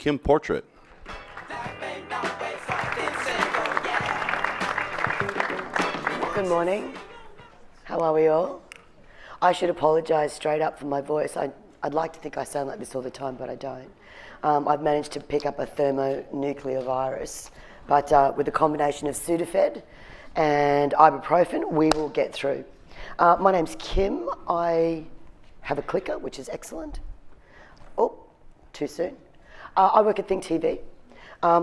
Kim Portrait. Good morning. How are we all? I should apologise straight up for my voice. I'd like to think I sound like this all the time, but I don't. I've managed to pick up a thermonuclear virus, but with a combination of Sudafed and ibuprofen, we will get through. My name's Kim. I have a clicker, which is excellent. Oh, too soon. I work at Think TV.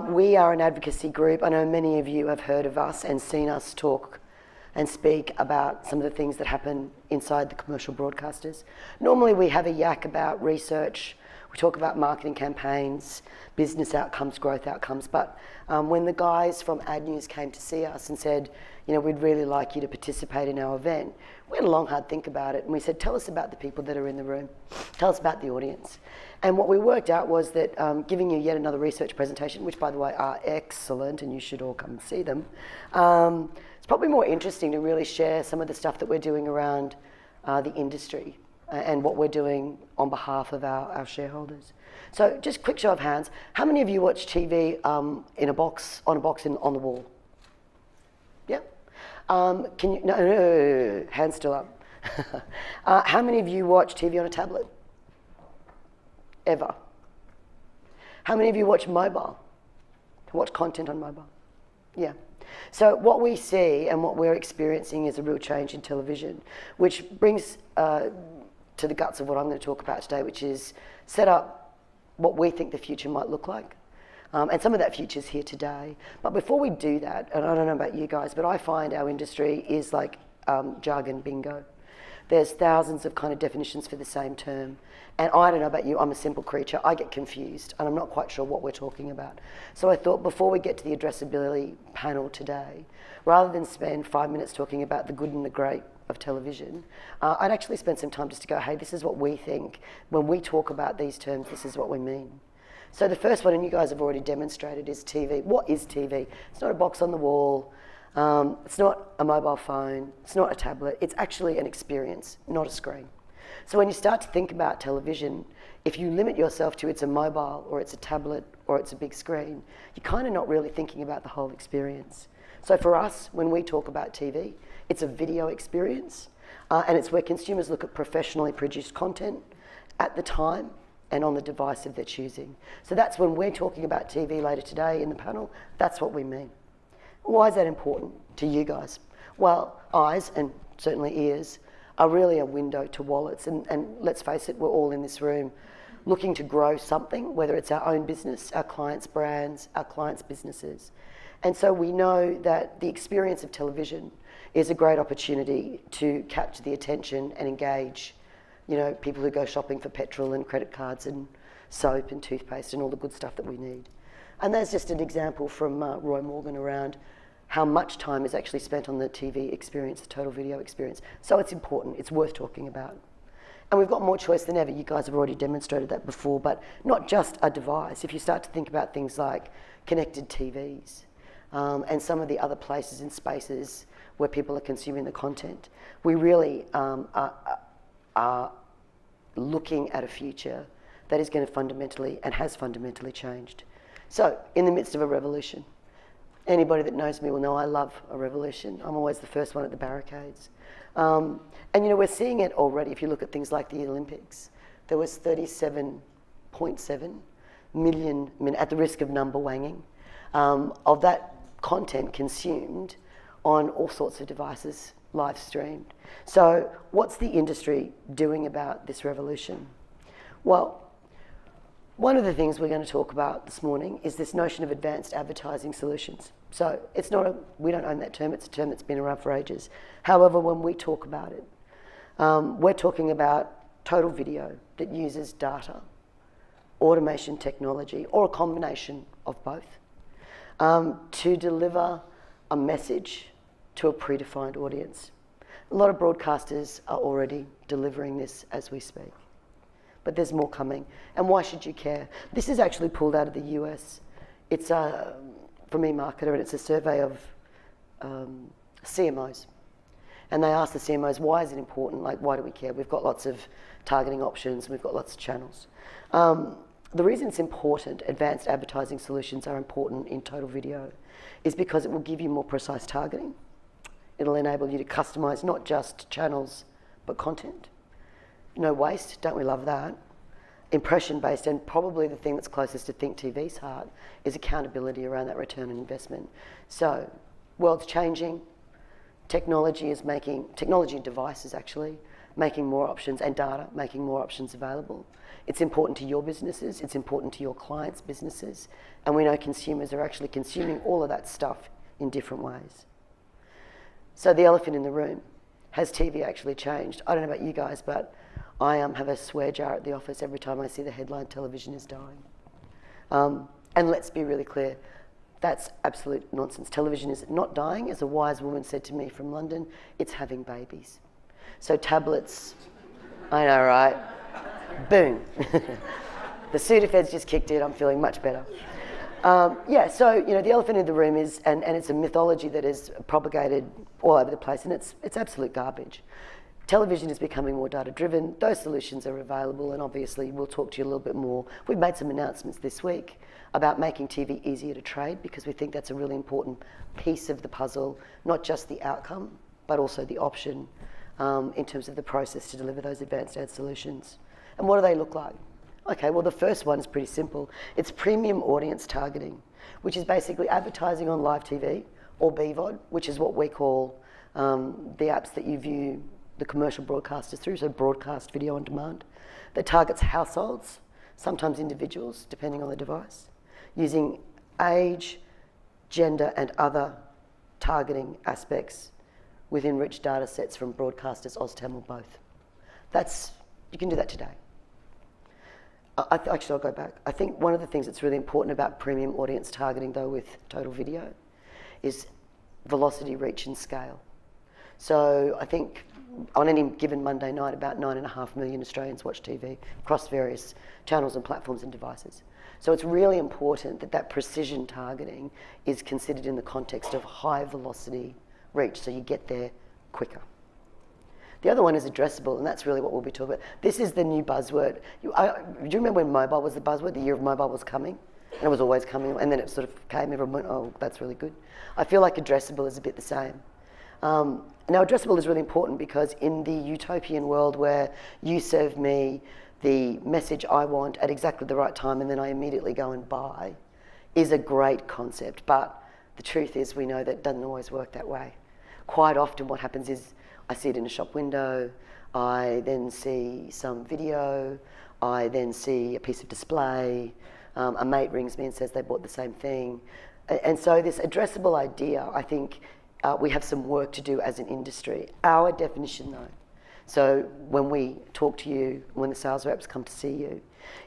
We are an advocacy group. I know many of you have heard of us and seen us talk and speak about some of the things that happen inside the commercial broadcasters. Normally we have a yak about research, we talk about marketing campaigns, business outcomes, growth outcomes, but when the guys from AdNews came to see us and said, you know, we'd really like you to participate in our event, we had a long, hard think about it, and we said, tell us about the people that are in the room, tell us about the audience. And what we worked out was that giving you yet another research presentation, which by the way are excellent, and you should all come and see them, it's probably more interesting to really share some of the stuff that we're doing around the industry and what we're doing on behalf of our shareholders. So just quick show of hands, how many of you watch TV in a box, on the wall? Yeah? Can you, no, hands still up. How many of you watch TV on a tablet? Ever? How many of you watch mobile? Watch content on mobile? Yeah. So what we see and what we're experiencing is a real change in television, which brings to the guts of what I'm going to talk about today, which is set up what we think the future might look like. And some of that future is here today. But before we do that, and I don't know about you guys, but I find our industry is like jargon bingo. There's thousands of kind of definitions for the same term. And I don't know about you, I'm a simple creature. I get confused and I'm not quite sure what we're talking about. So I thought before we get to the addressability panel today, rather than spend 5 minutes talking about the good and the great of television, I'd actually spend some time just to go, hey, this is what we think. When we talk about these terms, this is what we mean. So the first one, and you guys have already demonstrated, is TV. What is TV? It's not a box on the wall. It's not a mobile phone, it's not a tablet, it's actually an experience, not a screen. So when you start to think about television, if you limit yourself to it's a mobile or it's a tablet or it's a big screen, you're kind of not really thinking about the whole experience. So for us, when we talk about TV, it's a video experience, and it's where consumers look at professionally produced content at the time and on the device of their choosing. So that's when we're talking about TV later today in the panel, that's what we mean. Why is that important to you guys? Well, eyes, and certainly ears, are really a window to wallets. And let's face it, we're all in this room looking to grow something, whether it's our own business, our clients' brands, our clients' businesses. And so we know that the experience of television is a great opportunity to capture the attention and engage, you know, people who go shopping for petrol and credit cards and soap and toothpaste and all the good stuff that we need. And there's just an example from Roy Morgan around how much time is actually spent on the TV experience, the total video experience. So it's important, it's worth talking about. And we've got more choice than ever. You guys have already demonstrated that before, but not just a device. If you start to think about things like connected TVs and some of the other places and spaces where people are consuming the content, we really are looking at a future that is going to fundamentally and has fundamentally changed. So, in the midst of a revolution, anybody that knows me will know I love a revolution. I'm always the first one at the barricades. And you know, we're seeing it already. If you look at things like the Olympics, there was 37.7 million, at the risk of number wanging, of that content consumed on all sorts of devices, live streamed. So what's the industry doing about this revolution? Well, one of the things we're going to talk about this morning is this notion of advanced advertising solutions. So it's not we don't own that term, it's a term that's been around for ages. However, when we talk about it, we're talking about total video that uses data, automation technology, or a combination of both, to deliver a message to a predefined audience. A lot of broadcasters are already delivering this as we speak. But there's more coming. And why should you care? This is actually pulled out of the US. It's from eMarketer, and it's a survey of CMOs. And they asked the CMOs, why is it important? Like, why do we care? We've got lots of targeting options, we've got lots of channels. The reason it's important, advanced advertising solutions are important in total video, is because it will give you more precise targeting. It'll enable you to customise not just channels, but content. No waste, don't we love that? Impression-based, and probably the thing that's closest to Think TV's heart is accountability around that return on investment. So, world's changing. Technology and devices actually, making more options, and data, making more options available. It's important to your businesses, it's important to your clients' businesses, and we know consumers are actually consuming all of that stuff in different ways. So the elephant in the room, has TV actually changed? I don't know about you guys, but I have a swear jar at the office every time I see the headline, television is dying. And let's be really clear, that's absolute nonsense. Television is not dying, as a wise woman said to me from London, it's having babies. So tablets, I know, right? Boom. The Sudafed's just kicked in, I'm feeling much better. So, the elephant in the room is, and it's a mythology that is propagated all over the place, and it's absolute garbage. Television is becoming more data-driven. Those solutions are available, and obviously we'll talk to you a little bit more. We've made some announcements this week about making TV easier to trade, because we think that's a really important piece of the puzzle, not just the outcome, but also the option in terms of the process to deliver those advanced ad solutions. And what do they look like? Okay, well, the first one is pretty simple. It's premium audience targeting, which is basically advertising on live TV or BVOD, which is what we call the apps that you view the commercial broadcasters through, so broadcast video on demand, that targets households, sometimes individuals, depending on the device, using age, gender, and other targeting aspects within rich data sets from broadcasters, Oztam or both. You can do that today. Actually, I'll go back. I think one of the things that's really important about premium audience targeting, though, with total video, is velocity, reach, and scale. So I think on any given Monday night, about 9.5 million Australians watch TV across various channels and platforms and devices. So it's really important that that precision targeting is considered in the context of high velocity reach, so you get there quicker. The other one is addressable, and that's really what we'll be talking about. This is the new buzzword. Do you remember when mobile was the buzzword? The year of mobile was coming, and it was always coming, and then it sort of came, everyone went, oh, that's really good. I feel like addressable is a bit the same. Now, addressable is really important because in the utopian world where you serve me the message I want at exactly the right time and then I immediately go and buy is a great concept, but the truth is we know that it doesn't always work that way. Quite often what happens is I see it in a shop window, I then see some video, I then see a piece of display, a mate rings me and says they bought the same thing. And so this addressable idea, I think we have some work to do as an industry. Our definition though, so when we talk to you, when the sales reps come to see you,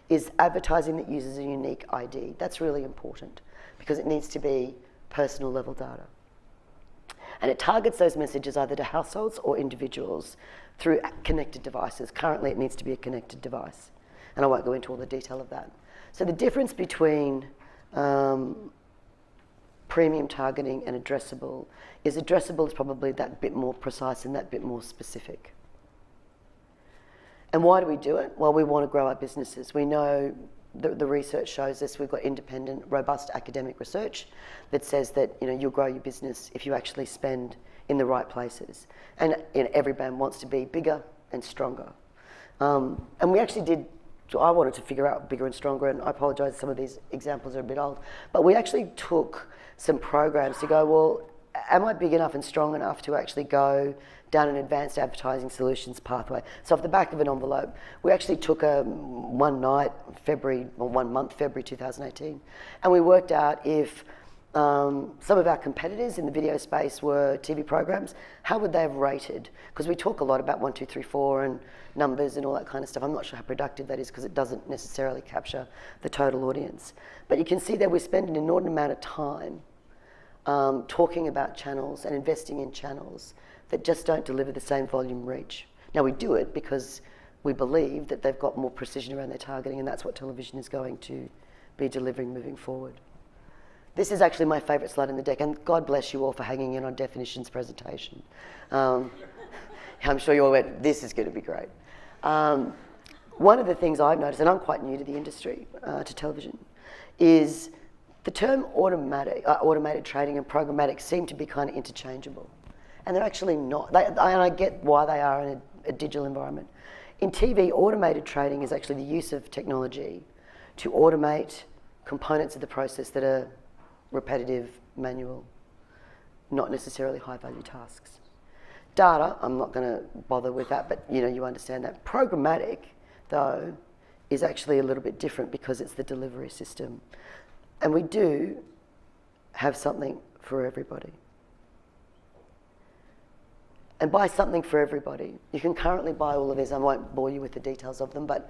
is advertising that uses a unique ID. That's really important because it needs to be personal level data. And it targets those messages either to households or individuals through connected devices. Currently, it needs to be a connected device. And I won't go into all the detail of that. So the difference between premium targeting and addressable is probably that bit more precise and that bit more specific. And why do we do it? Well, we want to grow our businesses. We know the research shows us. We've got independent, robust academic research that says that you'll grow your business if you actually spend in the right places. And every brand wants to be bigger and stronger. And we actually did. So I wanted to figure out bigger and stronger, and I apologise, some of these examples are a bit old. But we actually took some programs to go, well, am I big enough and strong enough to actually go down an advanced advertising solutions pathway? So off the back of an envelope, we actually took one month, February 2018, and we worked out if some of our competitors in the video space were TV programs, how would they have rated? Because we talk a lot about 1, 2, 3, 4 and numbers and all that kind of stuff. I'm not sure how productive that is because it doesn't necessarily capture the total audience. But you can see that we spend an inordinate amount of time talking about channels and investing in channels that just don't deliver the same volume reach. Now we do it because we believe that they've got more precision around their targeting, and that's what television is going to be delivering moving forward. This is actually my favourite slide in the deck, and God bless you all for hanging in on Definition's presentation. I'm sure you all went, this is going to be great. one of the things I've noticed, and I'm quite new to the industry, to television, is the term automated trading and programmatic seem to be kind of interchangeable. And they're actually not. And I get why they are in a digital environment. In TV, automated trading is actually the use of technology to automate components of the process that are repetitive, manual, not necessarily high-value tasks. Data, I'm not going to bother with that, but you understand that. Programmatic, though, is actually a little bit different because it's the delivery system. And we do have something for everybody. And buy something for everybody. You can currently buy all of these. I won't bore you with the details of them, but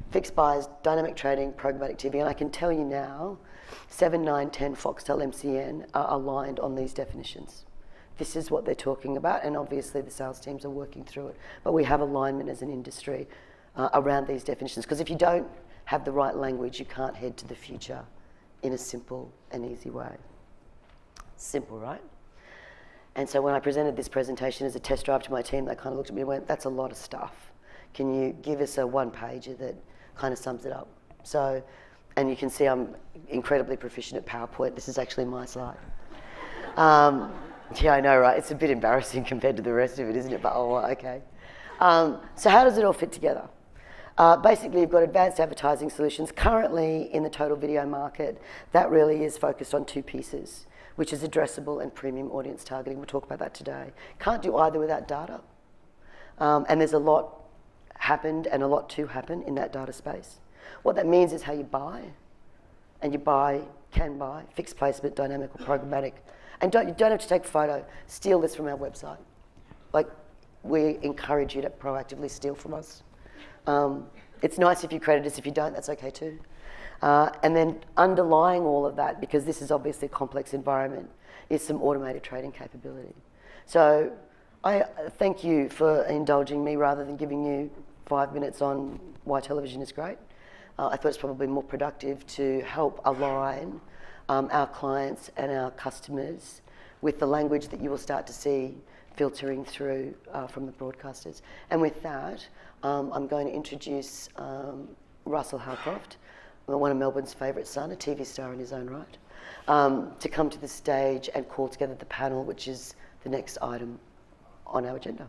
fixed buys, dynamic trading, programmatic TV, and I can tell you now, 7, 9, 10, Foxtel, MCN are aligned on these definitions. This is what they're talking about, and obviously the sales teams are working through it. But we have alignment as an industry around these definitions, because if you don't have the right language, you can't head to the future in a simple and easy way. Simple, right? And so when I presented this presentation as a test drive to my team, they kind of looked at me and went, that's a lot of stuff. Can you give us a one-pager that kind of sums it up? So, and you can see I'm incredibly proficient at PowerPoint. This is actually my slide. Yeah, I know, right? It's a bit embarrassing compared to the rest of it, isn't it? But oh, okay. So how does it all fit together? Basically, you've got advanced advertising solutions. Currently, in the total video market, that really is focused on two pieces, which is addressable and premium audience targeting. We'll talk about that today. Can't do either without data. And there's a lot happened and a lot to happen in that data space. What that means is how you buy, and you can buy, fixed placement, dynamic or programmatic. And you don't have to take a photo. Steal this from our website. Like, we encourage you to proactively steal from us. It's nice if you credit us. If you don't, that's okay too. And then underlying all of that, because this is obviously a complex environment, is some automated trading capability. So I thank you for indulging me rather than giving you 5 minutes on why television is great. I thought it's probably more productive to help align our clients and our customers with the language that you will start to see filtering through from the broadcasters. And with that, I'm going to introduce Russell Howcroft, one of Melbourne's favourite son, a TV star in his own right, to come to the stage and call together the panel, which is the next item on our agenda.